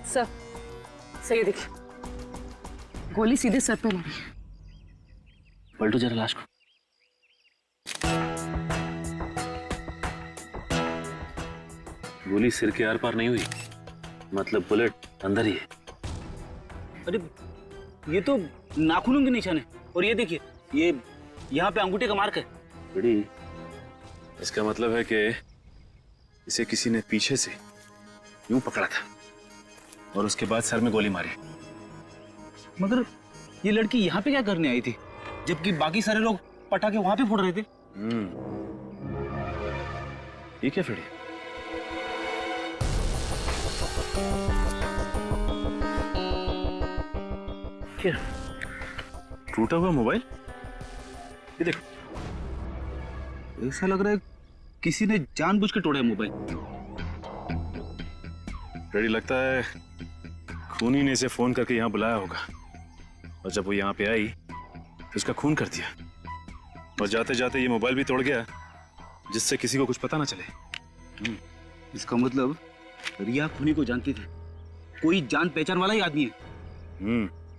Sir, सही देखिए, गोली सीधे सर पे लगी। पलटो जरा लाश को। गोली सिर के आर पार नहीं हुई, मतलब बुलेट अंदर ही है। अरे ये तो नाखूनों के निशान है, और ये देखिए, ये यहाँ पे अंगूठे का मार्क है। बड़ी, इसका मतलब है कि इसे किसी ने पीछे से यूं पकड़ा था और उसके बाद सर में गोली मारी। मगर ये लड़की यहाँ पे क्या करने आई थी, जबकि बाकी सारे लोग पटाखे वहां पे फोड़ रहे थे? ये क्या फिर? क्या टूटा हुआ मोबाइल? ये देखो, ऐसा लग रहा है किसी ने जानबूझ के तोड़ा है मोबाइल। रेडी, लगता है खूनी ने इसे फोन करके यहाँ बुलाया होगा, और जब वो यहाँ पे आई तो उसका खून कर दिया, और जाते जाते ये मोबाइल भी तोड़ गया जिससे किसी को कुछ पता ना चले। इसका मतलब रिया खूनी को जानती थी, कोई जान पहचान वाला ही आदमी है।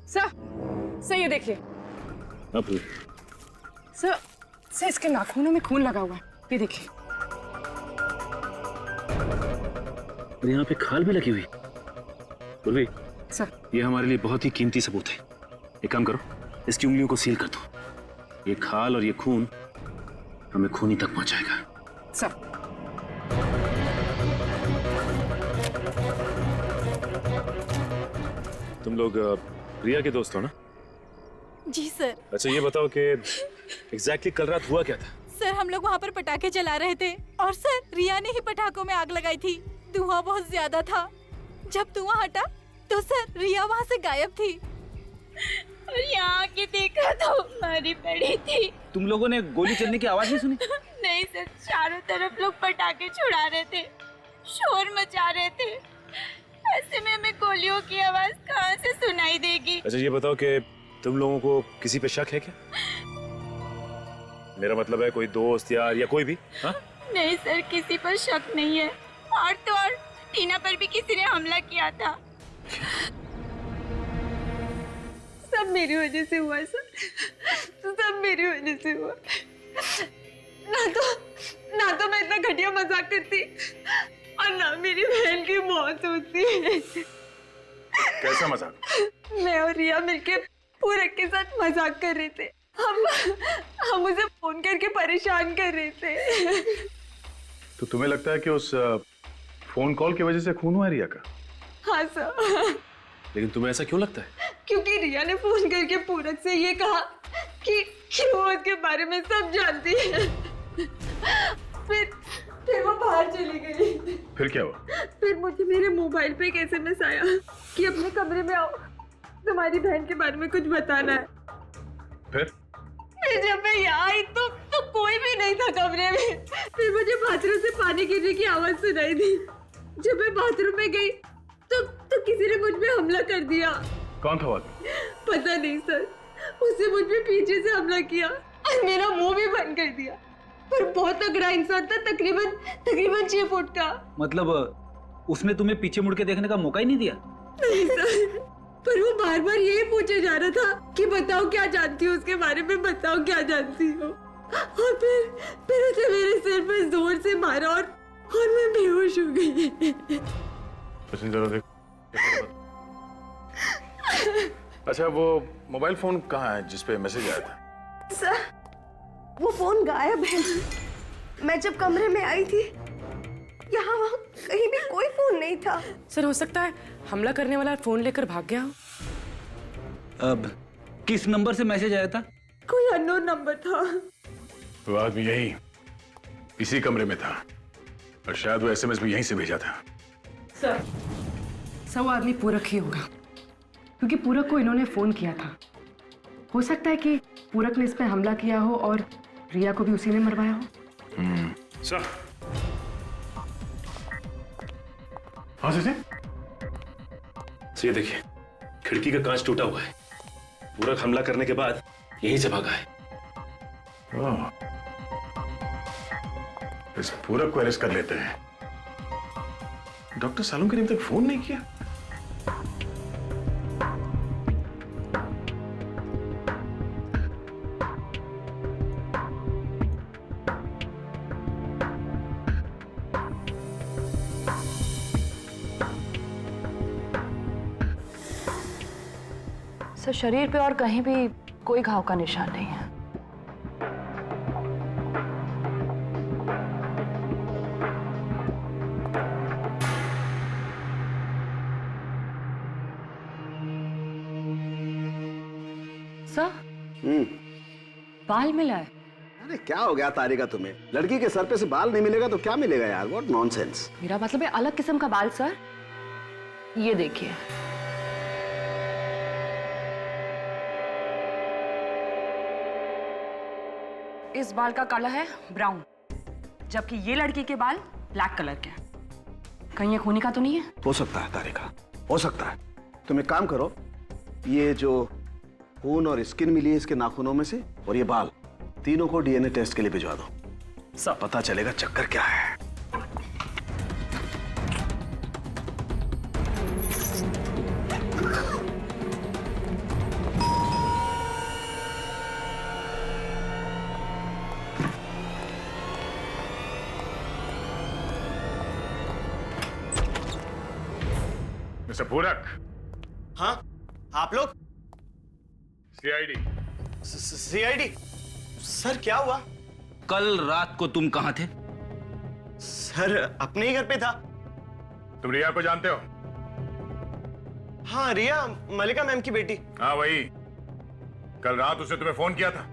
सर, ये देखिए। अब सर, इसके नाखूनों में खून लगा हुआ है, ये देखिए। और यहाँ पे खाल भी लगी हुई। पूर्वी, सर, ये हमारे लिए बहुत ही कीमती सबूत है। एक काम करो, इसकी उंगलियों को सील कर दो। ये खाल और ये खून हमें खूनी तक पहुंचाएगा। सर, तुम लोग रिया के दोस्त हो ना? जी सर। अच्छा, ये बताओ कि एग्जैक्टली कल रात हुआ क्या था? सर, हम लोग वहाँ पर पटाखे जला रहे थे, और सर रिया ने ही पटाखों में आग लगाई थी। धुआं बहुत ज्यादा था। जब धुआं हटा तो सर रिया वहाँ से गायब थी, और यहाँ आके देखा तो मारी पड़ी थी। तुम लोगों ने गोली चलने की आवाज नहीं सुनी? नहीं सर, चारों तरफ लोग पटाखे छुड़ा रहे थे, शोर मचा रहे थे। ऐसे में हमें गोलियों की आवाज कहाँ से सुनाई देगी? अच्छा, ये बताओ कि तुम लोगों को किसी पे शक है क्या? मेरा मतलब है कोई दोस्त यार या कोई भी? हाँ? नहीं सर, किसी पर शक नहीं है। और तो और टीना पर भी किसी ने हमला किया था। सब मेरी वजह से हुआ सर, सब मेरी वजह से हुआ। ना तो मैं इतना घटिया मजाक करती, और ना मेरी बहन की मौत होती। कैसा मजाक? मैं और रिया मिलके पूरक के साथ मजाक कर रहे थे। हम उसे फोन करके परेशान कर रहे थे। तो तुम्हें लगता है कि उस फोन कॉल की वजह से खून हुआ रिया का? हाँ सर। लेकिन तुम्हें ऐसा क्यों लगता है? क्योंकि रिया ने फोन करके पूरक से ये कहा कि वो उसके बारे में सब जानती है। फिर वो बाहर चली गई। फिर क्या हुआ? फिर मुझे मेरे मोबाइल पे एक SMS आया कि अपने कमरे में आओ, तुम्हारी बहन के बारे में कुछ बताना है। फिर जब मैं यहाँ आई तो कोई भी नहीं था कमरे में। फिर मुझे बाथरूम से पानी गिरने की आवाज सुनाई दी। जब मैं बाथरूम में गई तो किसी ने मुझ पे हमला कर दिया। कौन था वो आदमी? पता नहीं सर, उसने मुझ पे पीछे से हमला किया और मेरा मुंह भी बंद कर दिया। पर बहुत तगड़ा इंसान था, तकरीबन 6 फुट का। मतलब उसने तुम्हें पीछे मुड़ के देखने का मौका ही नहीं दिया? नहीं सर, पर वो बार बार यही पूछे जा रहा था कि बताओ क्या जानती हो उसके बारे में, बताओ क्या जानती हो। और फिर उसने मेरे सिर पे जोर से मारा और मैं बेहोश हो गई। जरा देख। अच्छा, वो मोबाइल फोन कहाँ है जिसपे मैसेज आया था? सर, वो फोन गायब है। मैं जब कमरे में आई थी, यहाँ वहाँ कहीं भी कोई फोन नहीं था। सर, हो सकता है हमला करने वाला फोन लेकर भाग गया हो। अब किस नंबर से मैसेज आया था? कोई अननोन नंबर था। वो आदमी यही इसी कमरे में था, और शायद वो SMS भी यहीं से भेजा था। सर, वो आदमी पूरक ही होगा, क्योंकि पूरक को इन्होंने फोन किया था। हो सकता है कि पूरक ने इस पे हमला किया हो और रिया को भी उसी ने मरवाया हो। सर, हाँ सर, ये देखिए, खिड़की का कांच टूटा हुआ है। पूरक हमला करने के बाद यहीं से भागा है। इस पूरक को अरेस्ट कर लेते हैं। डॉक्टर सालुंके ने अभी तक फोन नहीं किया। सर शरीर पे और कहीं भी कोई घाव का निशान नहीं है। सर बाल मिला है। अरे क्या हो गया तारिका तुम्हें? लड़की के सर पे से बाल नहीं मिलेगा तो क्या मिलेगा यार? What nonsense. मेरा मतलब है अलग किस्म का बाल सर। ये देखिए। इस बाल का कलर है ब्राउन, जबकि ये लड़की के बाल ब्लैक कलर के हैं। कहीं ये खूनी का तो नहीं है? हो सकता है तारिका, हो सकता है। तुम एक काम करो, ये जो खून और स्किन मिली है इसके नाखूनों में से और ये बाल, तीनों को डीएनए टेस्ट के लिए भिजवा दो। सब पता चलेगा चक्कर क्या है। मिस्टर पूरक। हाँ, आप लोग? सीआईडी। सीआईडी? सर क्या हुआ? कल रात को तुम कहाँ थे? सर अपने ही घर पे था। तुम रिया को जानते हो? हाँ, रिया मलिका मैम की बेटी। हाँ वही। कल रात उसने तुम्हें फोन किया था।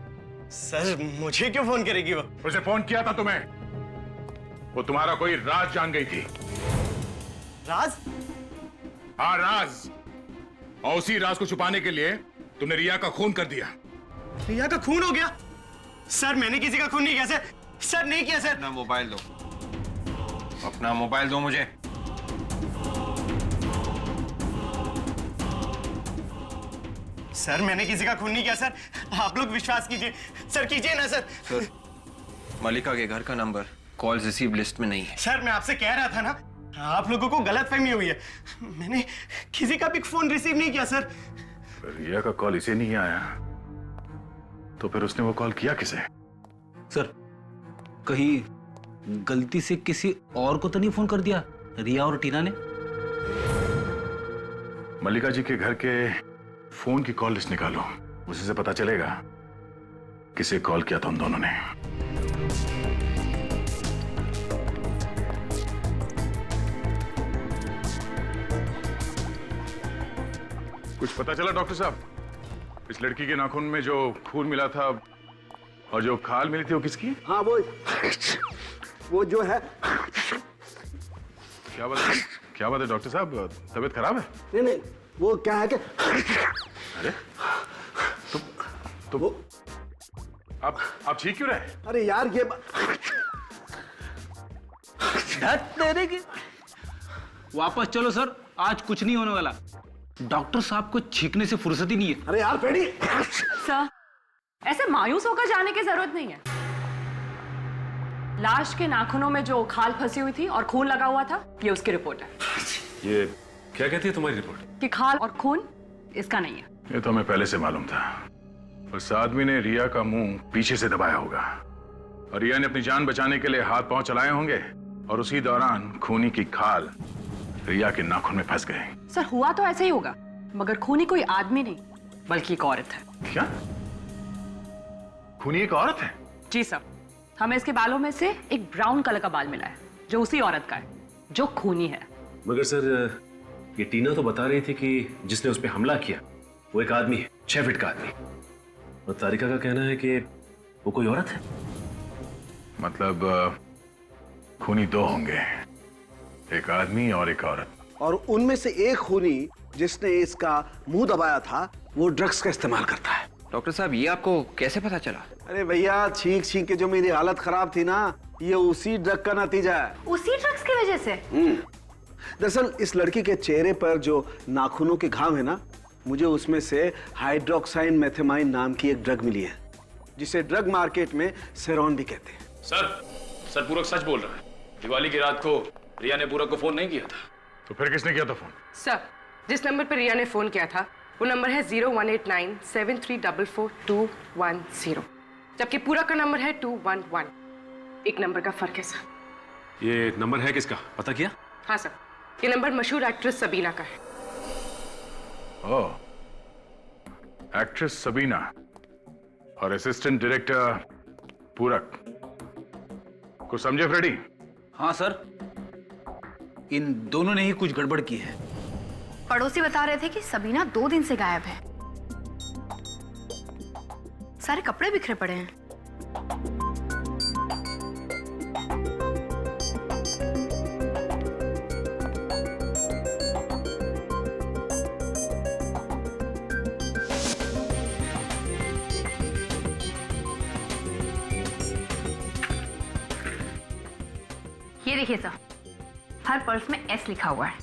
सर मुझे क्यों फोन करेगी वो? उसे फोन किया था तुम्हें। वो तुम्हारा कोई राज जान गई थी। राज? हाँ राज। और उसी राज को छुपाने के लिए तुमने रिया का खून कर दिया। रिया का खून हो गया? सर मैंने किसी का खून नहीं किया सर। सर नहीं किया सर। अपना मोबाइल दो, अपना मोबाइल दो मुझे। सर मैंने किसी का खून नहीं किया सर। आप लोग विश्वास कीजिए सर, कीजिए ना सर। सर मलिका के घर का नंबर कॉल रिसीव लिस्ट में नहीं है। सर मैं आपसे कह रहा था ना, आप लोगों को गलतफहमी हुई है। मैंने किसी का भी फोन रिसीव नहीं किया सर। रिया का कॉल इसे नहीं आया तो फिर उसने वो कॉल किया किसे? सर कहीं गलती से किसी और को तो नहीं फोन कर दिया रिया और टीना ने? मल्लिका जी के घर के फोन की कॉल लिस्ट निकालो, उसी से पता चलेगा किसे कॉल किया था उन दोनों ने। कुछ पता चला डॉक्टर साहब? इस लड़की के नाखून में जो खून मिला था और जो खाल मिली थी वो किसकी? हाँ वो जो है। क्या बात है डॉक्टर साहब, तबीयत खराब है? नहीं वो क्या है कि अरे तो आप ठीक क्यों रहे? अरे यार ये तेरे की। वापस चलो सर, आज कुछ नहीं होने वाला। डॉक्टर साहब को छींकने से फुर्सत ही नहीं है। अरे यार पेड़ी। सर ऐसे मायूस होकर जाने की जरूरत नहीं है। लाश के नाखूनों में जो खाल फंसी हुई थी और खून लगा हुआ था, ये उसकी रिपोर्ट है। ये क्या कहती है तुम्हारी रिपोर्ट? कि खाल और खून इसका नहीं है। ये तो हमें पहले से मालूम था। उस आदमी ने रिया का मुंह पीछे से दबाया होगा और रिया ने अपनी जान बचाने के लिए हाथ पांव चलाए होंगे और उसी दौरान खूनी की खाल रिया के नाखून में फंस गए। सर हुआ तो ऐसे ही होगा, मगर खूनी कोई आदमी नहीं बल्कि एक औरत है। क्या? खूनी एक औरत है? जी सर, हमें इसके बालों में से एक ब्राउन कलर का बाल मिला है जो उसी औरत का है जो खूनी है। मगर सर ये टीना तो बता रही थी कि जिसने उस पर हमला किया वो एक आदमी है, 6 फीट का आदमी। और तारिका का कहना है कि वो कोई औरत है। मतलब खूनी 2 होंगे, एक आदमी और एक औरत। और उनमें से एक खूनी जिसने इसका मुंह दबाया था वो ड्रग्स का इस्तेमाल करता है। डॉक्टर साहब ये आपको कैसे पता चला? अरे भैया छींक छींक के जो मेरी हालत खराब थी ना, ये उसी ड्रग का नतीजा है। उसी ड्रग्स की वजह से? दरअसल इस लड़की के चेहरे पर जो नाखूनों के घाव है ना, मुझे उसमें से हाइड्रोक्साइन मेथेमाइन नाम की एक ड्रग मिली है जिसे ड्रग मार्केट में सेरॉन भी कहते हैं। सर पूरक सच बोल रहा है। दिवाली की रात को रिया ने पूरक को फोन नहीं किया था। तो फिर किसने किया था फोन? सर जिस नंबर पर रिया ने फोन किया था वो नंबर है 018973442210, जबकि पूरा का नंबर है 211। एक नंबर का फर्क है सर। ये नंबर है किसका, पता किया? हाँ सर, ये नंबर मशहूर एक्ट्रेस सबीना का है। ओह, एक्ट्रेस सबीना और असिस्टेंट डायरेक्टर पूरक को समझे फ्रेडी? हाँ सर, इन दोनों ने ही कुछ गड़बड़ की है। पड़ोसी बता रहे थे कि सबीना 2 दिन से गायब है। सारे कपड़े बिखरे पड़े हैं। ये देखिए सर, हर पर्स में एस लिखा हुआ है।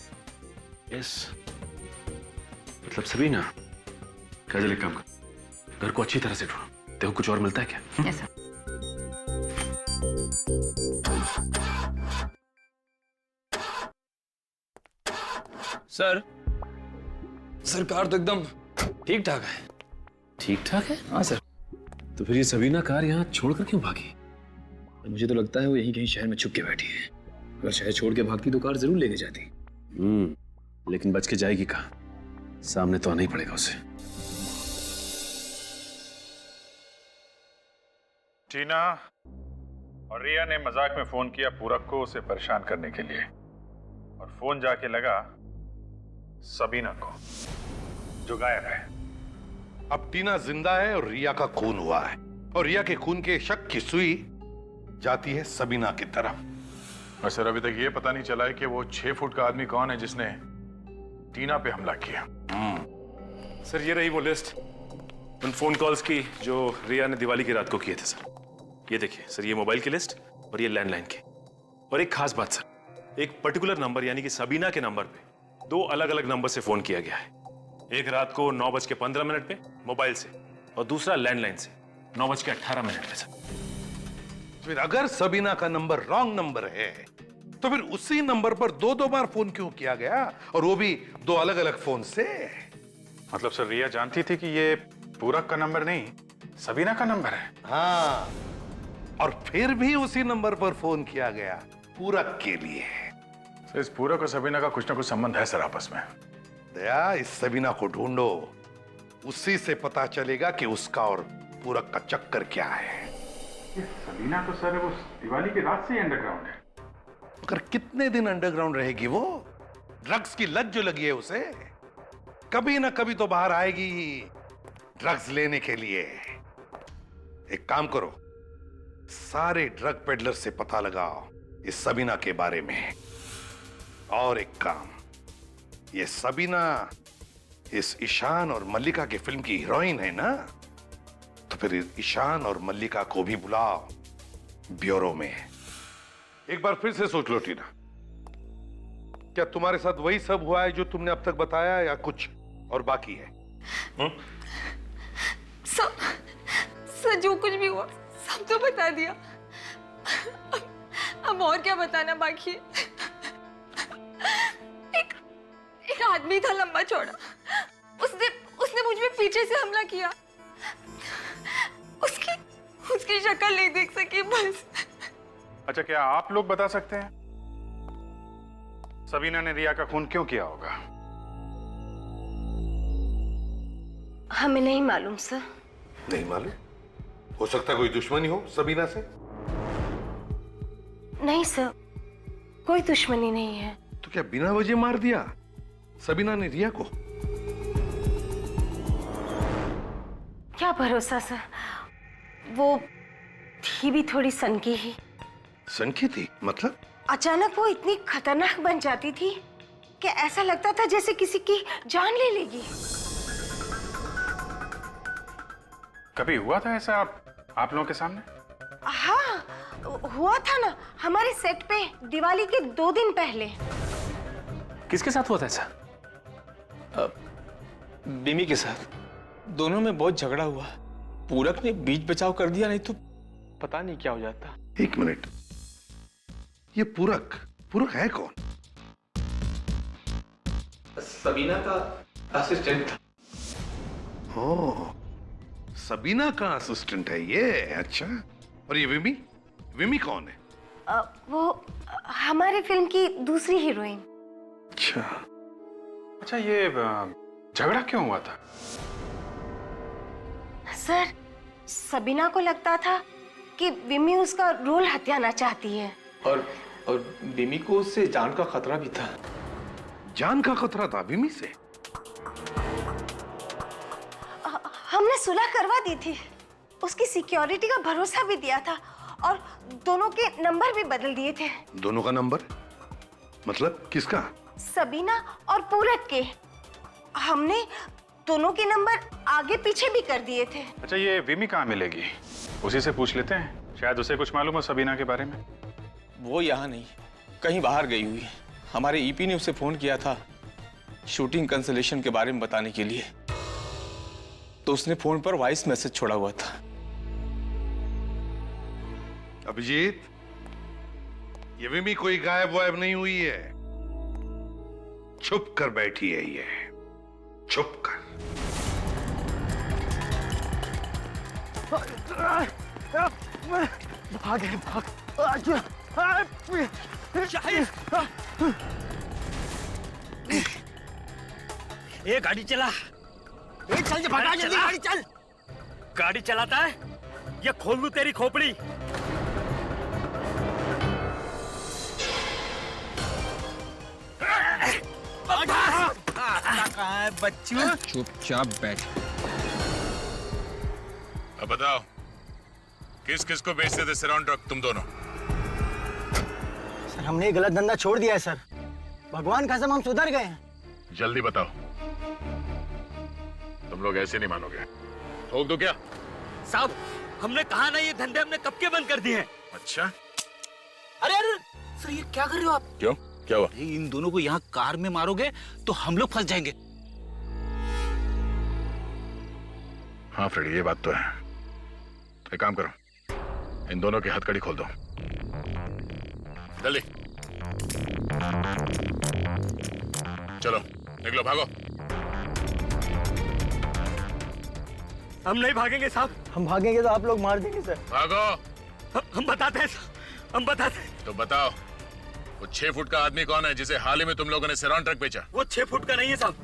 यस, मतलब सबीना, काजल एक काम कर, घर को अच्छी तरह से ढूंढो। देखो कुछ और मिलता है क्या? Yes sir. सर, सरकार तो एकदम ठीक ठाक है। ठीक ठाक है? हाँ सर। तो फिर ये सबीना कार यहाँ छोड़कर क्यों भागी? मुझे तो लगता है वो यहीं कहीं शहर में छुप के बैठी है। अगर शहर छोड़ के भागती तो कार जरूर लेके जाती। लेकिन बच के जाएगी कहाँ? सामने तो आना ही पड़ेगा उसे। टीना और रिया ने मजाक में फोन किया पूरक को उसे परेशान करने के लिए, और फोन जाके लगा सबीना को, जो गायब है। अब टीना जिंदा है और रिया का खून हुआ है, और रिया के खून के शक की सुई जाती है सबीना की तरफ। और सर अभी तक ये पता नहीं चला है कि वो 6 फुट का आदमी कौन है जिसने टीना पे हमला किया। सर ये रही वो लिस्ट उन फोन कॉल्स की जो रिया ने दिवाली की रात को किए थे सर। ये देखिए सर, ये मोबाइल की लिस्ट और ये लैंडलाइन की। और एक खास बात सर, एक पर्टिकुलर नंबर यानी कि सबीना के नंबर पे 2 अलग अलग नंबर से फोन किया गया है। एक रात को 9:15 पे मोबाइल से, और दूसरा लैंडलाइन से 9:18 पे सर। फिर अगर सबीना का नंबर रॉन्ग नंबर है तो फिर उसी नंबर पर 2-2 बार फोन क्यों किया गया, और वो भी 2 अलग अलग फोन से? मतलब सर रिया जानती थी कि ये पूरक का नंबर नहीं, सबीना का नंबर है। हाँ, और फिर भी उसी नंबर पर फोन किया गया पूरक के लिए। सर इस पूरक और सबीना का कुछ ना कुछ संबंध है सर आपस में। दया, इस सबीना को ढूंढो, उसी से पता चलेगा कि उसका और पूरक का चक्कर क्या है। सबीना तो सर वो दिवाली की रात से ही अंडरग्राउंड है। मगर कितने दिन अंडरग्राउंड रहेगी वो? ड्रग्स की लत जो लगी है उसे, कभी ना कभी तो बाहर आएगी ड्रग्स लेने के लिए। एक काम करो, सारे ड्रग पेडलर से पता लगाओ इस सबीना के बारे में। और एक काम, ये सबीना इस ईशान और मल्लिका की फिल्म की हीरोइन है ना, तो फिर ईशान और मल्लिका को भी बुलाओ ब्यूरो में। एक बार फिर से सोच लो टीना, क्या तुम्हारे साथ वही सब हुआ है जो तुमने अब तक बताया, या कुछ और बाकी है? सर जो कुछ भी हुआ सब तो बता दिया, अब और क्या बताना बाकी है? एक आदमी था लंबा चौड़ा, उसने मुझ पे पीछे से हमला किया। उसकी शक्ल नहीं देख सकी बस। अच्छा, क्या आप लोग बता सकते हैं सबीना ने रिया का खून क्यों किया होगा? हमें नहीं मालूम सर। नहीं मालूम? हो सकता है कोई दुश्मनी हो सबीना से? नहीं सर, कोई दुश्मनी नहीं है। तो क्या बिना वजह मार दिया सबीना ने रिया को? क्या भरोसा सर, वो थी भी थोड़ी सनकी ही। सनकी थी मतलब? अचानक वो इतनी खतरनाक बन जाती थी कि ऐसा लगता था जैसे किसी की जान ले लेगी। कभी हुआ था ऐसा आप लोगों के सामने? हाँ, हुआ था ना, हमारे सेट पे दिवाली के 2 दिन पहले। किसके साथ हुआ था ऐसा? बिमी के साथ। दोनों में बहुत झगड़ा हुआ। पूरक ने बीच बचाव कर दिया, नहीं तो पता नहीं क्या हो जाता। एक मिनट, ये पूरक है कौन? सबीना का असिस्टेंट था। ओह, सबीना का असिस्टेंट है ये। अच्छा, और ये विमी कौन है? वो हमारे फिल्म की दूसरी हीरोइन। अच्छा, ये झगड़ा क्यों हुआ था? सर, सबीना को लगता था कि विमी उसका रोल हथियाना चाहती है। और विमी को उससे जान का खतरा भी था। जान का खतरा था विमी से? हमने सुलह करवा दी थी, उसकी सिक्योरिटी का भरोसा भी दिया था और दोनों के नंबर भी बदल दिए थे। दोनों का नंबर? मतलब किसका? सबीना और पूरक के। हमने दोनों के नंबर आगे पीछे भी कर दिए थे। अच्छा, ये विमी कहाँ मिलेगी? उसी से पूछ लेते हैं, शायद उसे कुछ मालूम हो सबीना के बारे में। वो यहाँ नहीं, कहीं बाहर गई हुई है। हमारे ईपी ने उसे फोन किया था शूटिंग कैंसलेशन के बारे में बताने के लिए, तो उसने फोन पर वॉइस मैसेज छोड़ा हुआ था। अभिजीत, ये विमी कोई गायब वायब नहीं हुई है, छुप कर बैठी है ये, छुप कर। भाग ये गाड़ी चला। चल भगा, जल्दी गाड़ी चल। गाड़ी चलाता है या खोल लूं तेरी खोपड़ी? कहाँ है बच्चू? चुपचाप बैठ। अब बताओ, किस किस को बेचते थे सिरॉन ड्रग तुम दोनों? सर, हमने ये गलत धंधा छोड़ दिया है सर। भगवान कसम हम सुधर गए हैं। जल्दी बताओ, तुम लोग ऐसे नहीं मानोगे। ठोक दो क्या? साहब, हमने कहा ना ये धंधे हमने कब के बंद कर दिए हैं। अच्छा, अरे अरे सर, ये क्या कर रहे हो आप? क्यों, क्या हुआ? इन दोनों को यहाँ कार में मारोगे तो हम लोग फंस जाएंगे। हाँ फ्रेडी, ये बात तो है। एक काम करो, इन दोनों की हथकड़ी खोल दो जल्दी। चलो निकलो, भागो। हम नहीं भागेंगे साहब। हम भागेंगे तो आप लोग मार देंगे सर। भागो। हम बताते हैं साहब, हम बताते हैं। तो बताओ, वो 6 फुट का आदमी कौन है जिसे हाल ही में तुम लोगों ने सिरॉन ट्रक बेचा? वो 6 फुट का नहीं है साहब,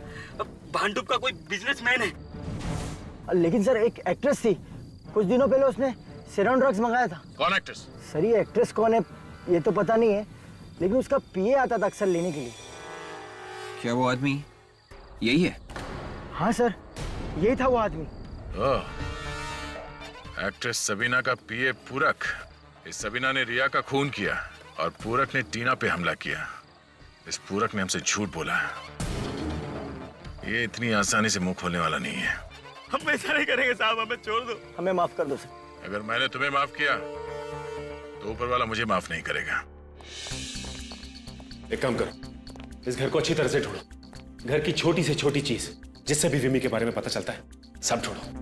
भांडुप का कोई बिजनेसमैन है। लेकिन सर, एक एक्ट्रेस थी, कुछ दिनों पहले उसने सिरॉन ड्रग्स मंगाया था। कौन एक्ट्रेस? सर, ये एक्ट्रेस कौन है ये तो पता नहीं है, लेकिन उसका पीए आता था अक्सर लेने के लिए। क्या वो आदमी यही है? हाँ सर, यही था वो आदमी। एक्ट्रेस सबीना का पीए पूरक। इस सबीना ने रिया का खून किया और पूरक ने टीना पे हमला किया। इस पूरक ने हमसे झूठ बोला। ये इतनी आसानी से मुंह खोलने वाला नहीं है। हम ऐसा नहीं करेंगे साहब, हमें छोड़ दो। हमें माफ कर दो सर। अगर मैंने तुम्हें माफ किया तो ऊपर वाला मुझे माफ नहीं करेगा। एक काम करो, इस घर को अच्छी तरह से ढूंढो। घर की छोटी से छोटी चीज जिससे भी विमी के बारे में पता चलता है, सब ढूंढो।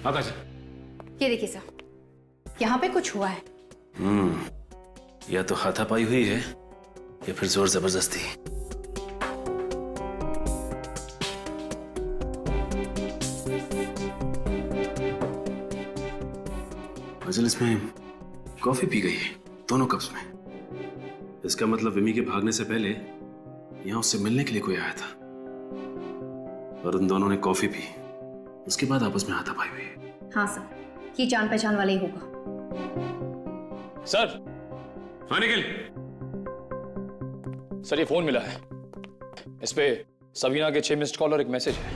आकाश, ये देखिए सर, यहाँ पे कुछ हुआ है। या तो हाथापाई हुई है या फिर जोर जबरदस्ती। मजलिस में कॉफी पी गई है, दोनों कप्स में। इसका मतलब विमी के भागने से पहले यहां उससे मिलने के लिए कोई आया था और उन दोनों ने कॉफी पी, उसके बाद आपस में हाथापाई हुई। हाँ सर, ये जान पहचान वाला ही होगा। सर। हाँ निखिल। सर, ये फोन मिला है, इस पे सबीना के 6 मिस्ड कॉल और एक मैसेज है।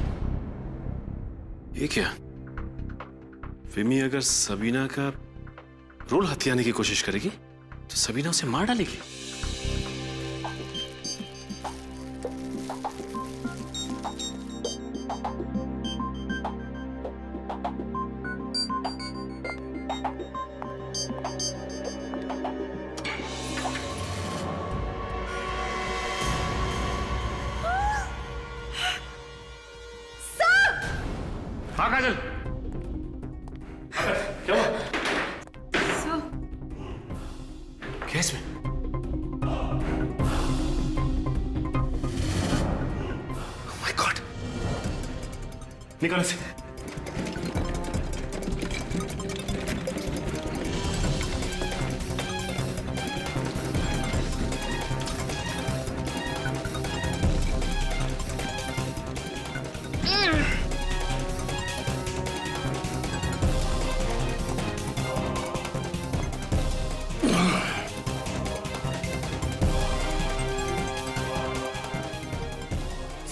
ये क्या? विमी अगर सबीना का रोल हथियाने की कोशिश करेगी तो सबीना उसे मार डालेगी। हाँ काजल, क्या हुआ? क्या इसमें? Oh my God! निकालो इसे।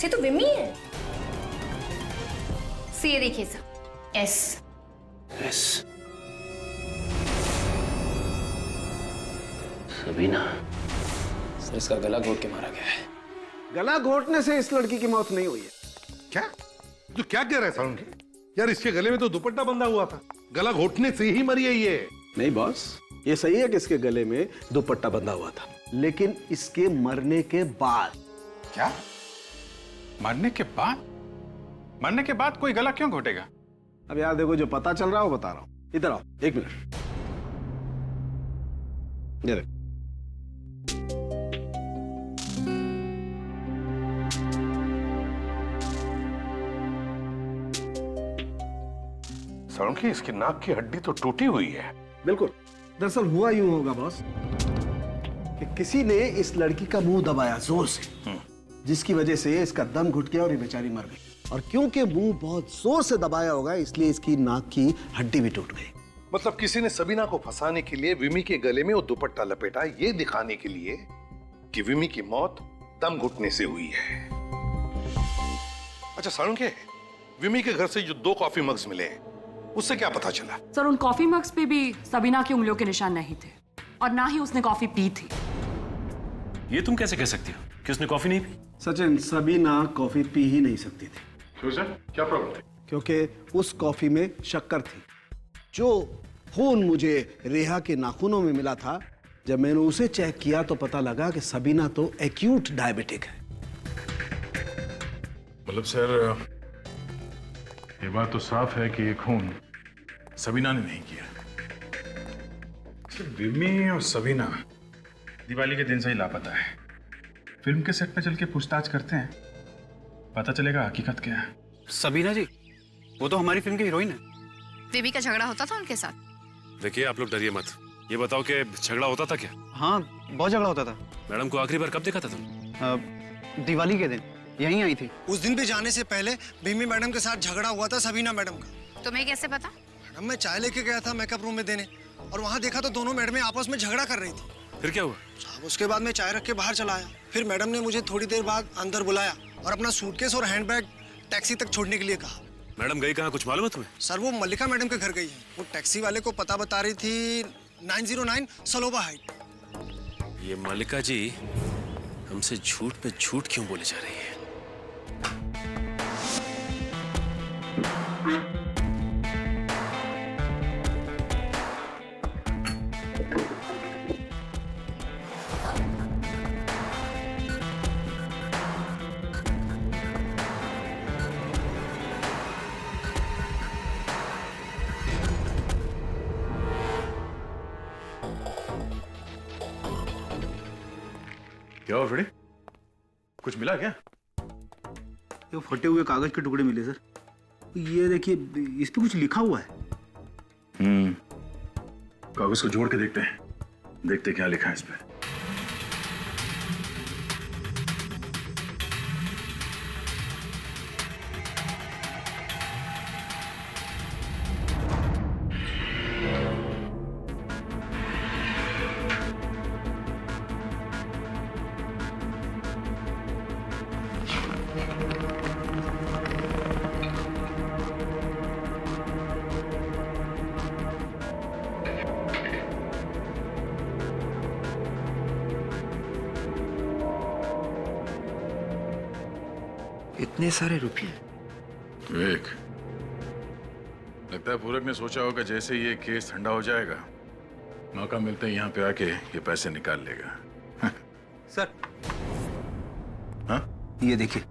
ये तो विमी है। ये देखिए सर, एस। सबीना। सर इसका गला घोट के मारा गया है। गला घोटने से इस लड़की की मौत नहीं हुई है। क्या? तू क्या कह रहा है सालुंकी? यार इसके गले में तो दुपट्टा बंधा हुआ था, गला घोटने से ही मरी है ये। नहीं बॉस, ये सही है कि इसके गले में दुपट्टा बंधा हुआ था, लेकिन इसके मरने के बाद। क्या? मरने के बाद? मरने के बाद कोई गला क्यों घोटेगा? अब यार देखो, जो पता चल रहा है वो बता रहा हूं। इधर आओ, एक मिनट। ये देखो। सालुंकी, इसकी नाक की हड्डी तो टूटी हुई है। बिल्कुल। दरअसल हुआ यूं होगा बॉस कि किसी ने इस लड़की का मुंह दबाया जोर से, जिसकी वजह से इसका दम घुट गया और ये बेचारी मर गई। और क्योंकि मुंह बहुत जोर से दबाया होगा, इसलिए इसकी नाक की हड्डी भी टूट गई। मतलब किसी ने सबीना को फंसाने के लिए विमी के गले में वो दुपट्टा लपेटा, ये दिखाने के लिए कि विमी की मौत दम घुटने से हुई है। अच्छा सालुंकी, विमी के घर से जो 2 कॉफी मग्स मिले, उससे क्या पता चला? सर, उन कॉफी मग्स पे भी सबीना की उंगलियों के निशान नहीं थे, और ना ही उसने कॉफी पी थी। ये तुम कैसे कह सकती हो कि उसने कॉफी नहीं पी? सचिन, सबीना कॉफी पी ही नहीं सकती थी। क्यों सर? क्या प्रॉब्लम थी? क्योंकि उस कॉफी में शक्कर थी। जो खून मुझे रेहा के नाखूनों में मिला था, जब मैंने उसे चेक किया तो पता लगा कि सबीना तो एक्यूट डायबिटिक है। मतलब सर, ये बात तो साफ है कि ये खून सबीना ने नहीं किया। सिर्फ विमी और सबीना दिवाली के दिन से ही लापता है। फिल्म के सेट पे चल के पूछताछ करते हैं, पता चलेगा हकीकत क्या है। सबीना जी, वो तो हमारी फिल्म की हीरोइन है। विमी का झगड़ा होता था उनके साथ। देखिए, आप लोग डरिए मत। ये बताओ कि झगड़ा होता था क्या? हाँ, बहुत झगड़ा होता था। मैडम को आखिरी बार कब देखा था तुम? दिवाली के दिन यहीं आई थी। उस दिन भी जाने से पहले भीमी मैडम के साथ झगड़ा हुआ था सबीना मैडम का। तुम्हें कैसे पता? मैडम, मैं चाय लेके गया था मेकअप रूम में देने, और वहाँ देखा तो दोनों मैडमें आपस में झगड़ा कर रही थी। फिर क्या हुआ? साहब, उसके बाद मैं चाय रख के बाहर चला आया। फिर मैडम ने मुझे थोड़ी देर बाद अंदर बुलाया और अपना सूटकेस और हैंडबैग टैक्सी तक छोड़ने के लिए कहा। मैडम गई कहाँ, कुछ मालूम है तुम्हें? सर, वो मल्लिका मैडम के घर गई है। वो टैक्सी वाले को पता बता रही थी 909 सलोबा हाइट। ये मल्लिका जी हमसे झूठ पे झूठ क्यों बोले जा रही है? क्या हुआ फ्रेडी? कुछ मिला क्या? ये फटे हुए कागज के टुकड़े मिले सर। ये देखिए, इस पे कुछ लिखा हुआ है। कागज को जोड़ के देखते हैं, देखते क्या लिखा है इस पे। इतने सारे रुपये? विवेक, लगता है पूरक ने सोचा होगा जैसे ये केस ठंडा हो जाएगा, मौका मिलते ही यहाँ पे आके ये पैसे निकाल लेगा। सर, हाँ? ये देखिए,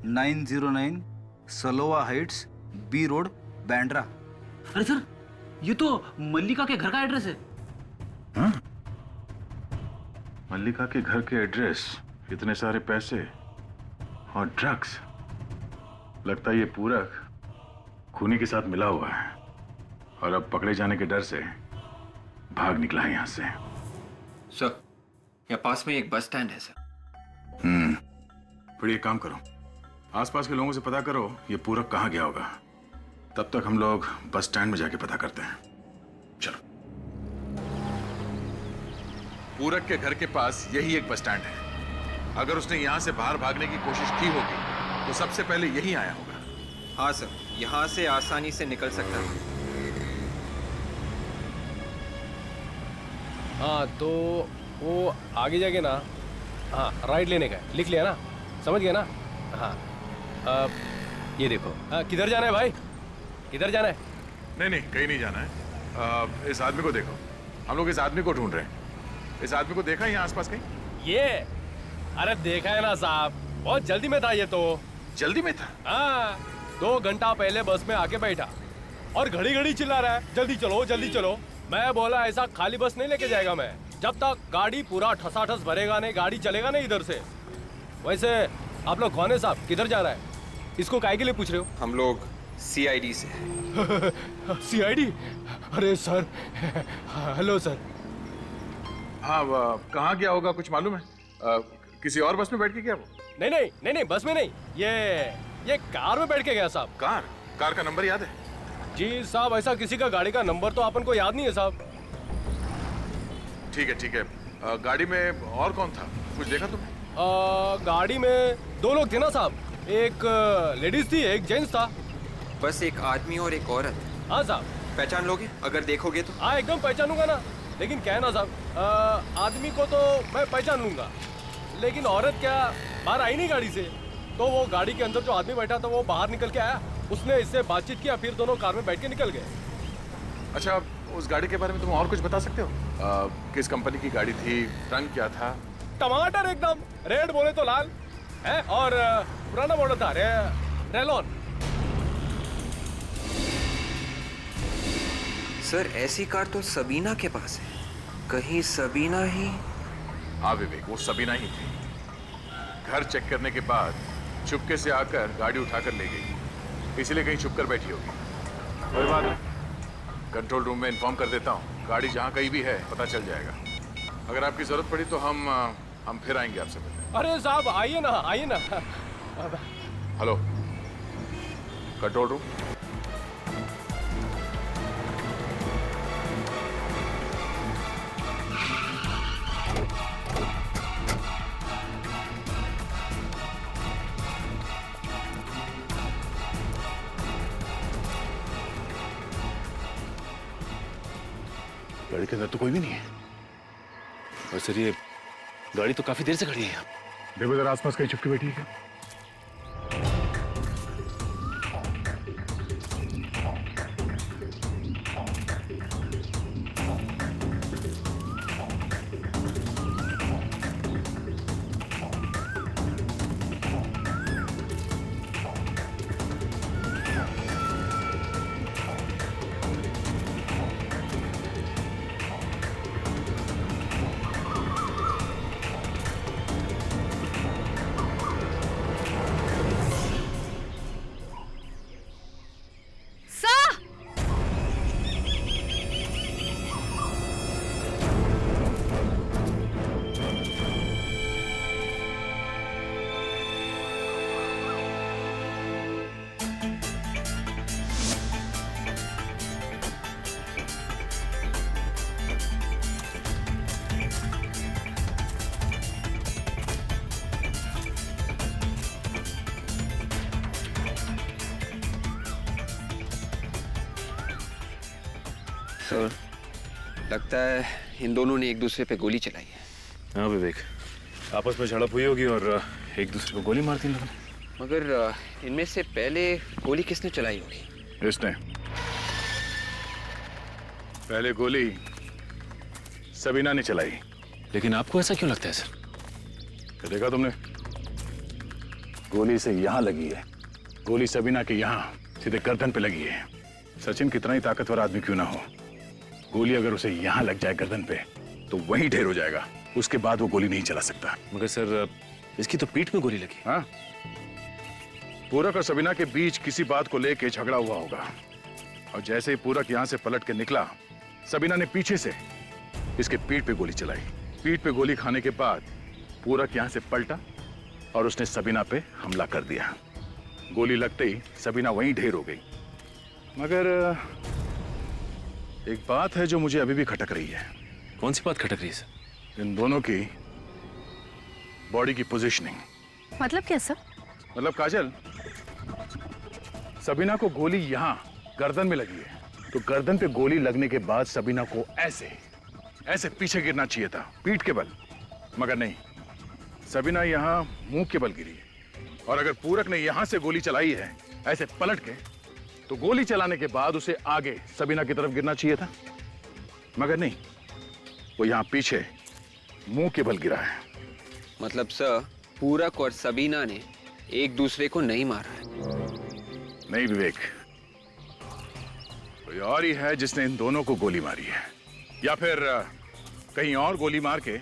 909 सलोवा हाइट्स, बी रोड, बैंड्रा। अरे सर, ये तो मल्लिका के घर का एड्रेस है। हाँ? मल्लिका के घर के एड्रेस, इतने सारे पैसे और ड्रग्स। लगता है ये पूरक खूनी के साथ मिला हुआ है और अब पकड़े जाने के डर से भाग निकला है यहां से। सर, यहाँ पास में एक बस स्टैंड है सर। फिर ये काम करो, आसपास के लोगों से पता करो ये पूरक कहाँ गया होगा। तब तक हम लोग बस स्टैंड में जाके पता करते हैं। चलो। पूरक के घर के पास यही एक बस स्टैंड है। अगर उसने यहां से बाहर भागने की कोशिश की होगी तो सबसे पहले यही आया होगा। हाँ सर, यहाँ से आसानी से निकल सकता है। हाँ तो वो आगे जाके ना, हाँ राइट लेने का है, लिख लिया ना, समझ गया ना। हाँ ये देखो, किधर जाना है भाई, किधर जाना है? नहीं नहीं, कहीं नहीं जाना है। इस आदमी को देखो, हम लोग इस आदमी को ढूंढ रहे हैं। इस आदमी को देखा है यहाँ आसपास कहीं? ये अरे देखा है ना साहब, बहुत जल्दी में था ये तो। जल्दी में था? हाँ, 2 घंटा पहले बस में आके बैठा और घड़ी घड़ी चिल्ला रहा है जल्दी चलो जल्दी चलो। मैं बोला ऐसा खाली बस नहीं लेके जाएगा मैं, जब तक गाड़ी पूरा ठसाठस भरेगा नहीं, गाड़ी चलेगा नहीं इधर से। वैसे आप लोग कौन है साहब, किधर जा रहा है? इसको काहे के लिए पूछ रहे हो? हम लोग CID से। CID? अरे सर, हेलो सर। हाँ, कहाँ गया होगा कुछ मालूम है? किसी और बस में बैठ के गया वो? नहीं नहीं नहीं नहीं, बस में नहीं, ये कार में बैठ के गया साहब। कार का नंबर याद है? जी साहब, ऐसा किसी का गाड़ी का नंबर तो अपन को याद नहीं है साहब। ठीक है। गाड़ी में और कौन था, कुछ देखा तुमने? गाड़ी में 2 लोग थे ना साहब, एक लेडीज थी एक जेंट्स था। बस एक आदमी और एक औरत। हाँ साहब। पहचान लोगे अगर देखोगे तो? हाँ एकदम पहचानूंगा ना, लेकिन क्या है ना साहब, आदमी को तो मैं पहचान लूंगा, लेकिन औरत क्या बाहर आई नहीं गाड़ी से। तो वो गाड़ी के अंदर जो आदमी बैठा था वो बाहर निकल के आया, उसने इससे बातचीत किया, फिर दोनों कार में बैठ के निकल गए। अच्छा, उस गाड़ी के बारे में तुम और कुछ बता सकते हो? किस कंपनी की गाड़ी थी, रंग क्या था? टमाटर एकदम, रेड बोले तो लाल है, और पुराना मॉडल था रेलॉन। सर ऐसी कार तो सबीना के पास है, कहीं सबीना ही? हाँ विवेक, वो सबीना ही थी। घर चेक करने के बाद चुपके से आकर गाड़ी उठाकर ले गई, इसलिए कहीं छुप कर बैठी होगी। कोई बात नहीं, कंट्रोल रूम में इन्फॉर्म कर देता हूँ, गाड़ी जहाँ कहीं भी है पता चल जाएगा। अगर आपकी जरूरत पड़ी तो हम फिर आएंगे आपसे मिलने। अरे साहब आइए ना, आइए ना। Hello, control room. गाड़ी के अंदर तो कोई भी नहीं है। और सर ये गाड़ी तो काफी देर से खड़ी है यहाँ। देखो जरा आसपास कहीं छुपके बैठी है क्या? सर लगता है इन दोनों ने एक दूसरे पे गोली चलाई है। हाँ विवेक, आपस में झड़प हुई होगी और एक दूसरे को गोली मार दी लोगों ने। मगर इनमें से पहले गोली किसने चलाई होगी? इसने। पहले गोली सबीना ने चलाई। लेकिन आपको ऐसा क्यों लगता है सर? क्या देखा तुमने? गोली से यहां लगी है, गोली सबीना के यहां सीधे गर्दन पे लगी है। सचिन कितना ही ताकतवर आदमी क्यों ना हो, गोली अगर उसे यहां लग जाए गर्दन पे तो वहीं ढेर हो जाएगा। उसके बाद वो गोली नहीं चला सकता। मगर सर, इसकी तो पीठ में गोली लगी। हाँ, पूरक और सबीना के बीच किसी बात को लेके झगड़ा हुआ होगा, और जैसे ही पूरक यहां से पलट के निकला, सबीना ने पीछे से इसके पीठ पे गोली चलाई। पीठ पे गोली खाने के बाद पूरक यहां से पलटा और उसने सबीना पे हमला कर दिया। गोली लगते ही सबीना वहीं ढेर हो गई। मगर एक बात है जो मुझे अभी भी खटक रही है। कौन सी बात खटक रही है सर? इन दोनों की बॉडी की पोजीशनिंग। मतलब कैसा? मतलब काजल, सबीना को गोली यहां गर्दन में लगी है, तो गर्दन पे गोली लगने के बाद सबीना को ऐसे ऐसे पीछे गिरना चाहिए था, पीठ के बल। मगर नहीं, सबीना यहां मुंह के बल गिरी है। और अगर पूरक ने यहां से गोली चलाई है ऐसे पलट के, तो गोली चलाने के बाद उसे आगे सबीना की तरफ गिरना चाहिए था। मगर नहीं, वो यहां पीछे मुंह के बल गिरा है। मतलब सर, पूरक और सबीना ने एक दूसरे को नहीं मारा है? नहीं विवेक, कोई और ही है जिसने इन दोनों को गोली मारी है, या फिर कहीं और गोली मार के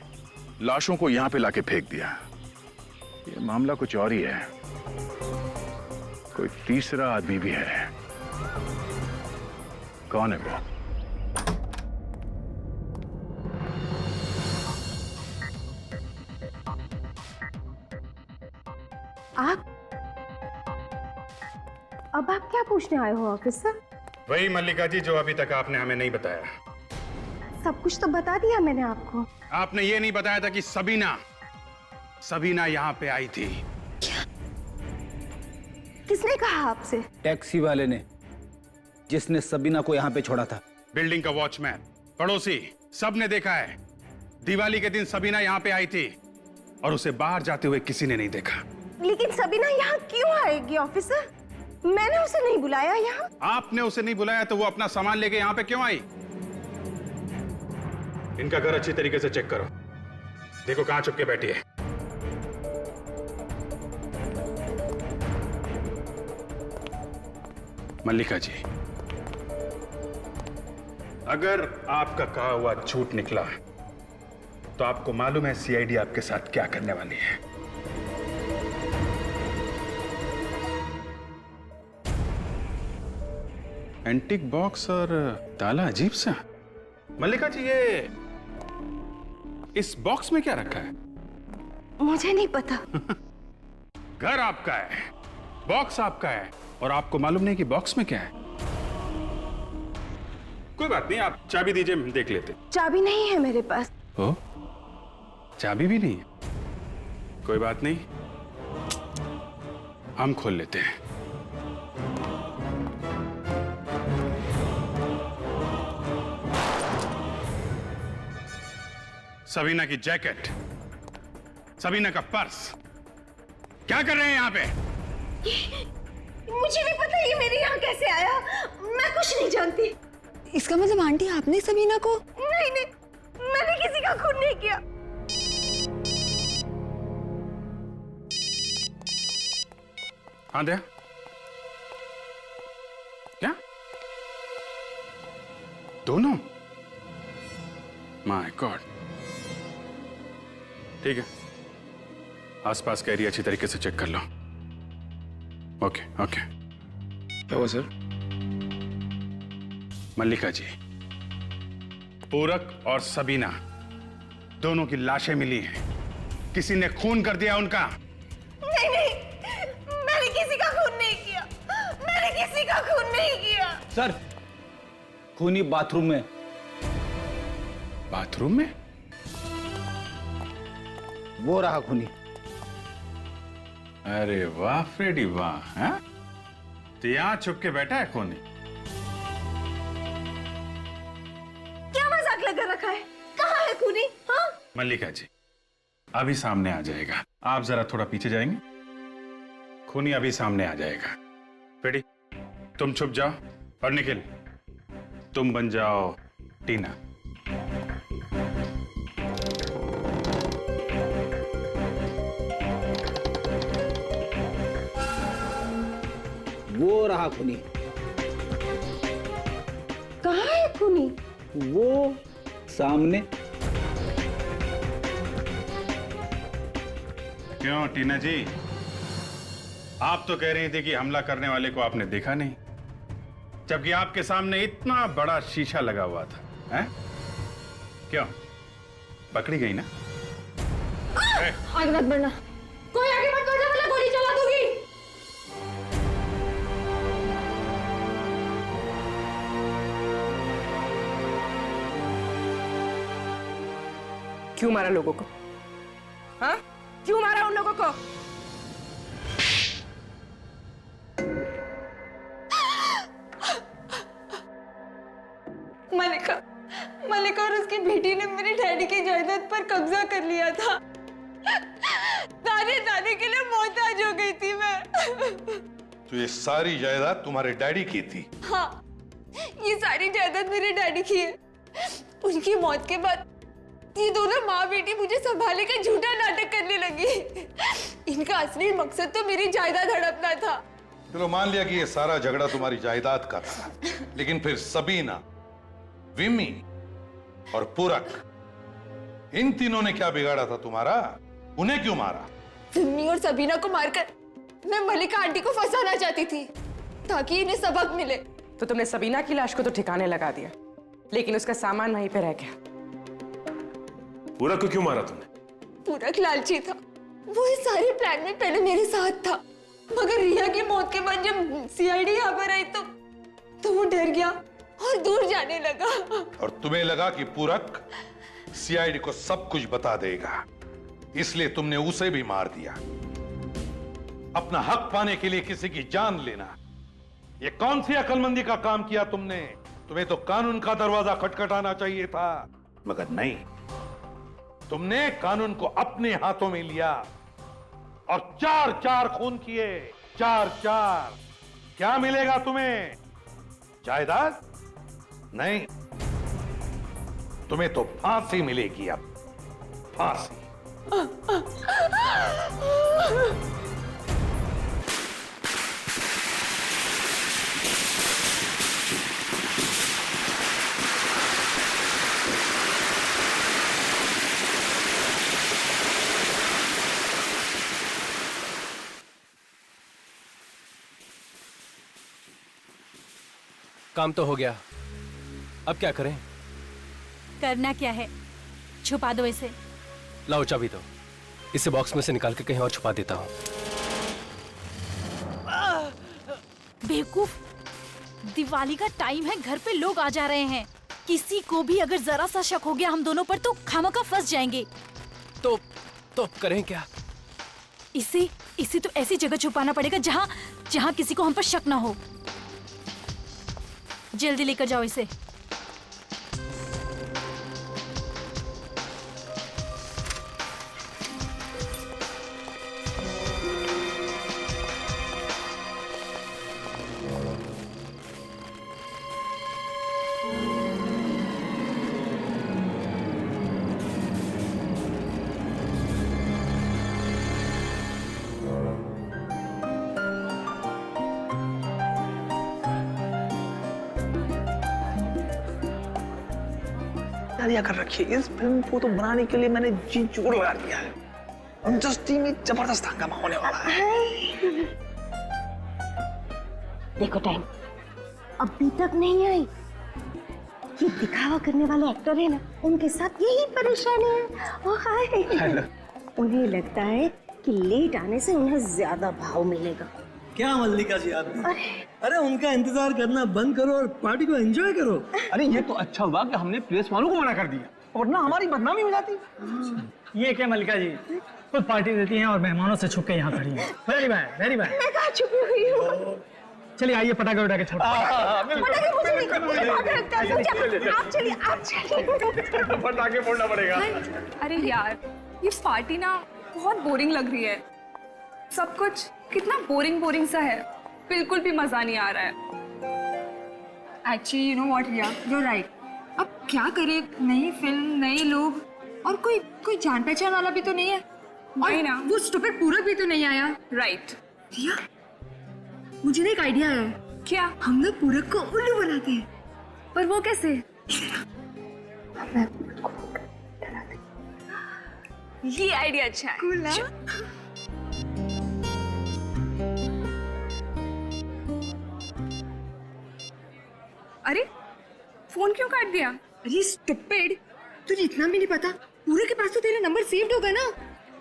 लाशों को यहां पे लाके फेंक दिया। ये मामला कुछ और ही है। कोई तीसरा आदमी भी है। कौन है वो? आप? अब आप क्या पूछने आए हो ऑफिसर? वही मल्लिका जी जो अभी तक आपने हमें नहीं बताया। सब कुछ तो बता दिया मैंने आपको। आपने ये नहीं बताया था कि सबीना यहाँ पे आई थी। क्या? किसने कहा आपसे? टैक्सी वाले ने, जिसने सबीना को यहाँ पे छोड़ा था। बिल्डिंग का वॉचमैन, पड़ोसी, सब ने देखा है। दिवाली के दिन सबीना यहाँ पे आई थी और उसे बाहर जाते हुए किसी ने नहीं देखा। लेकिन सबीना यहाँ क्यों आएगी ऑफिसर? मैंने उसे नहीं बुलाया यहाँ। आपने उसे नहीं बुलाया तो वो अपना सामान लेके यहाँ पे क्यों आई? इनका घर अच्छी तरीके से चेक करो, देखो कहां छुप के बैठी है। मल्लिका जी, अगर आपका कहा हुआ झूठ निकला तो आपको मालूम है सीआईडी आपके साथ क्या करने वाली है। एंटीक बॉक्स और ताला अजीब सा। मल्लिका जी, ये इस बॉक्स में क्या रखा है? मुझे नहीं पता। घर आपका है, बॉक्स आपका है, और आपको मालूम नहीं कि बॉक्स में क्या है। कोई बात नहीं, आप चाबी दीजिए, हम देख लेते। चाबी नहीं है मेरे पास। ओ, चाबी भी नहीं है? कोई बात नहीं, हम खोल लेते हैं। सबीना की जैकेट, सबीना का पर्स, क्या कर रहे हैं यहाँ पे? मुझे नहीं पता ये मेरे यहाँ कैसे आया। मैं कुछ नहीं जानती। इसका मतलब आंटी आपने सबीना को? नहीं नहीं, मैंने किसी का खून नहीं किया। हाँ दया, क्या दोनों? My God. ठीक है, आसपास का एरिया अच्छी तरीके से चेक कर लो। Okay okay. क्या हुआ सर? मल्लिका जी, पूरक और सबीना दोनों की लाशें मिली हैं। किसी ने खून कर दिया उनका। नहीं नहीं, मैंने किसी का खून नहीं किया। मैंने किसी का खून नहीं किया। सर, खूनी बाथरूम में। बाथरूम में? वो रहा खूनी। अरे वाह फ्रेडी वाह, हैं? तो यहां छुप के बैठा है खूनी। क्या मजाक लगा रखा है? कहाँ है खूनी? हाँ? मल्लिका जी, अभी सामने आ जाएगा। आप जरा थोड़ा पीछे जाएंगे, खूनी अभी सामने आ जाएगा। फ्रेडी, तुम छुप जाओ, और निखिल तुम बन जाओ टीना। वो रहा खूनी। कहाँ है खूनी? वो सामने। क्यों टीना जी, आप तो कह रही थी कि हमला करने वाले को आपने देखा नहीं, जबकि आपके सामने इतना बड़ा शीशा लगा हुआ था, हैं? क्यों पकड़ी गई ना? आगे मत बढ़ना, कोई आगे मत बढ़ना वरना गोली चला दूंगी। क्यों मारा लोगों को? हाँ? क्यों मारा उन लोगों को? मलिका और उसकी बेटी ने मेरे डैडी की जायदाद पर कब्जा कर लिया था। दादी के लिए मोहताज हो गई थी मैं। तो ये सारी जायदाद तुम्हारे डैडी की थी? हाँ, ये सारी जायदाद मेरे डैडी की है। उनकी मौत के बाद ये दोनों माँ बेटी मुझे संभालने का झूठा नाटक करने लगी। इनका असली मकसद तो मेरी जायदाद हड़पना था। चलो मान लिया कि ये सारा झगड़ा तुम्हारी जायदाद का था, लेकिन फिर सबीना, विमी और पूरक, इन तीनों ने क्या बिगाड़ा था तुम्हारा? उन्हें क्यों मारा? विमी और सबीना को मारकर मैं मलिका आंटी को फंसाना चाहती थी ताकि इन्हें सबक मिले। तो तुमने सबीना की लाश को तो ठिकाने लगा दिया, लेकिन उसका सामान वहीं पे रह गया। पूरक को क्यों मारा तुमने? पूरक लालची था, वो इस सारे प्लान में पहले मेरे साथ था, मगर रिया की मौत के बाद जब सीआईडी यहाँ पर आई तो वो डर गया और दूर जाने लगा। और तुम्हें लगा कि पूरक सीआईडी को सब कुछ बता देगा, इसलिए तुमने उसे भी मार दिया। अपना हक पाने के लिए किसी की जान लेना, ये कौन सी अक्लमंदी का काम किया तुमने? तुम्हें तो कानून का दरवाजा खटखटाना चाहिए था, मगर नहीं, तुमने कानून को अपने हाथों में लिया और 4-4 खून किए। 4-4। क्या मिलेगा तुम्हें? जायदाद? नहीं, तुम्हें तो फांसी मिलेगी। अब फांसी। काम तो हो गया, अब क्या करें? करना क्या है? छुपा दो इसे। लाओ चाबी दो, इसे बॉक्स में से निकाल के कहीं और छुपा देता हूँ। बेवकूफ, दिवाली का टाइम है, घर पे लोग आ जा रहे हैं। किसी को भी अगर जरा सा शक हो गया हम दोनों पर तो खामखा फंस जाएंगे। तो करें क्या? इसे तो ऐसी जगह छुपाना पड़ेगा जहाँ किसी को हम पर शक ना हो। जल्दी लेकर जाओ इसे। तैयारियां कर रखी है। इस फिल्म को तो बनाने के लिए मैंने जी जोर लगा दिया है। इंडस्ट्री में जबरदस्त हंगामा होने वाला है। देखो टाइम अभी तक नहीं आई। ये दिखावा करने वाले एक्टर है ना, उनके साथ यही परेशानी है। ओ हाय, उन्हें लगता है कि लेट आने से उन्हें ज्यादा भाव मिलेगा। क्या मल्लिका जी आप? अरे उनका इंतजार करना बंद करो और पार्टी को एंजॉय करो। अरे ये तो अच्छा हुआ कि हमने प्रेस वालों को मना कर दिया, वरना हमारी बदनामी हो जाती। ये क्या मल्लिका जी खुद पार्टी देती हैं और मेहमानों से छुप के यहाँ खड़ी हैं। Very bad, very bad. मैं कहाँ छुपी हुई हूँ? चलिए आइए पटाखे उठा के छोड़। पटाखे फोड़ना पड़ेगा। अरे यार ये पार्टी ना बहुत बोरिंग लग रही है। सब कुछ कितना बोरिंग सा है, बिल्कुल भी मजा नहीं आ रहा है। Actually you know what Riya, you right. अब क्या करें, नई फिल्म, नए लोग और कोई जान पहचान वाला भी तो नहीं है। नहीं ना, वो स्टूपिड पूरक भी तो नहीं आया। राइट रिया, मुझे ना एक आइडिया है। क्या? हम ना पूरक को उल्लू बनाते हैं पर वो कैसे? ये आइडिया अच्छा है। कूल ना? अरे फोन क्यों काट दिया? अरे स्टूपिड, तुझे इतना भी नहीं पता पूरे के पास तो तेरा नंबर सेव्ड होगा ना,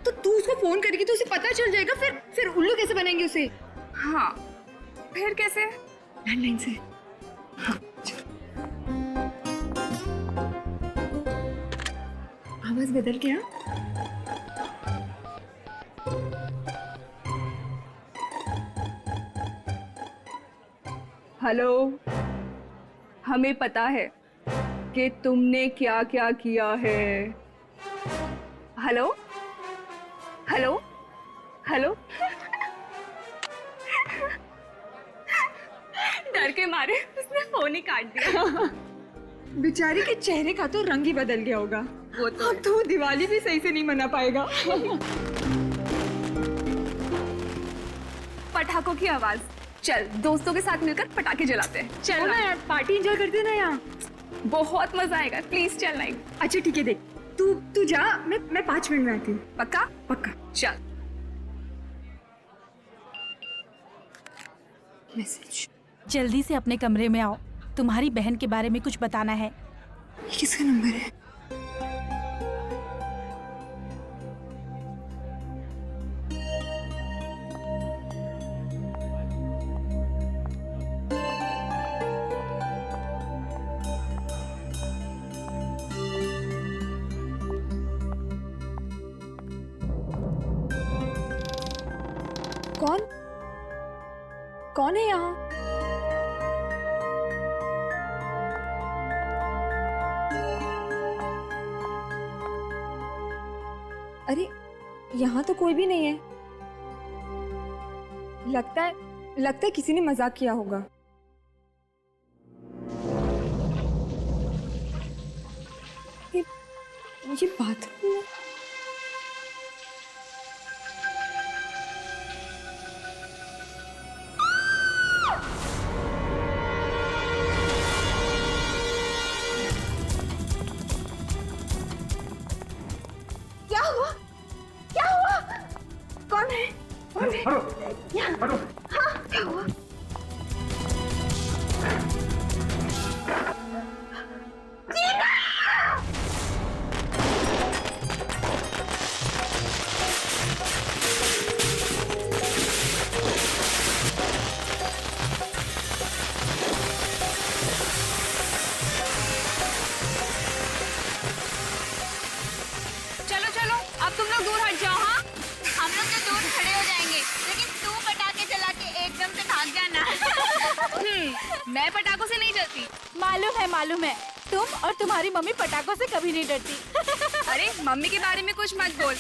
तो तू उसको फोन करेगी तो उसे पता चल जाएगा। फिर उल्लू कैसे बनाएंगे उसे? हाँ, फिर कैसे? लैंडलाइन से। आवाज बदल गया। हेलो, हमें पता है कि तुमने क्या क्या किया है। Hello hello hello. डर के मारे उसने फोन ही काट दिया। बेचारी के चेहरे का तो रंग ही बदल गया होगा। वो तो अब तो दिवाली भी सही से नहीं मना पाएगा। पटाखों की आवाज। चल दोस्तों के साथ मिलकर पटाखे जलाते हैं। चल ना यार, पार्टी एंजॉय करते हैं ना यहाँ। बहुत मजा आएगा, प्लीज चल ना। अच्छा ठीक है, देख तू जा, मैं 5 मिनट में आती हूँ। पक्का? पक्का। चल। मैसेज। जल्दी से अपने कमरे में आओ, तुम्हारी बहन के बारे में कुछ बताना है। किसका नंबर है? कौन है यहाँ? अरे यहाँ तो कोई भी नहीं है। लगता है किसी ने मजाक किया होगा। ये बाथरूम में मैं पटाखों से नहीं डरती। मालूम है तुम और तुम्हारी मम्मी पटाखों से कभी नहीं डरती। अरे मम्मी के बारे में कुछ मत बोल।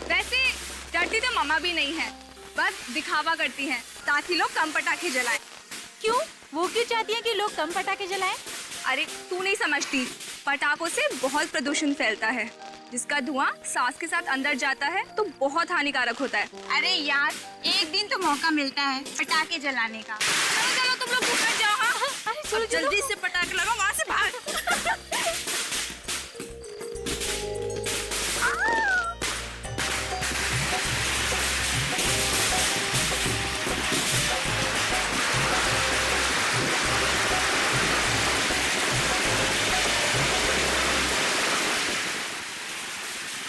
वैसे डरती तो मम्मा भी नहीं है, बस दिखावा करती हैं ताकि लोग कम पटाखे जलाएं। क्यों? वो क्यों चाहती हैं कि लोग कम पटाखे जलाएं? अरे तू नहीं समझती, पटाखों से बहुत प्रदूषण फैलता है, जिसका धुआं सांस के साथ अंदर जाता है तो बहुत हानिकारक होता है। अरे यार, एक दिन तो मौका मिलता है पटाखे जलाने का। चलो चलो तुम लोग ऊपर जाओ। हाँ जल्दी से पटाखे लगाओ, वहाँ से भाग।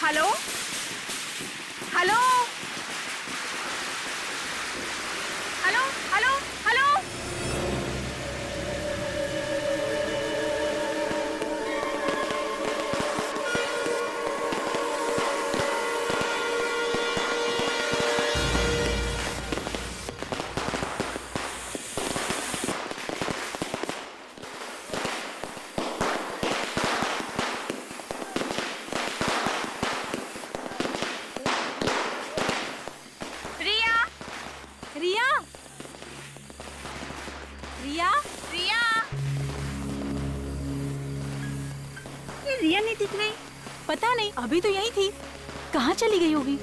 Hello hello hello hello hello. Riya नहीं दिख रही। पता नहीं, अभी तो यहीं थी, कहाँ चली गई होगी?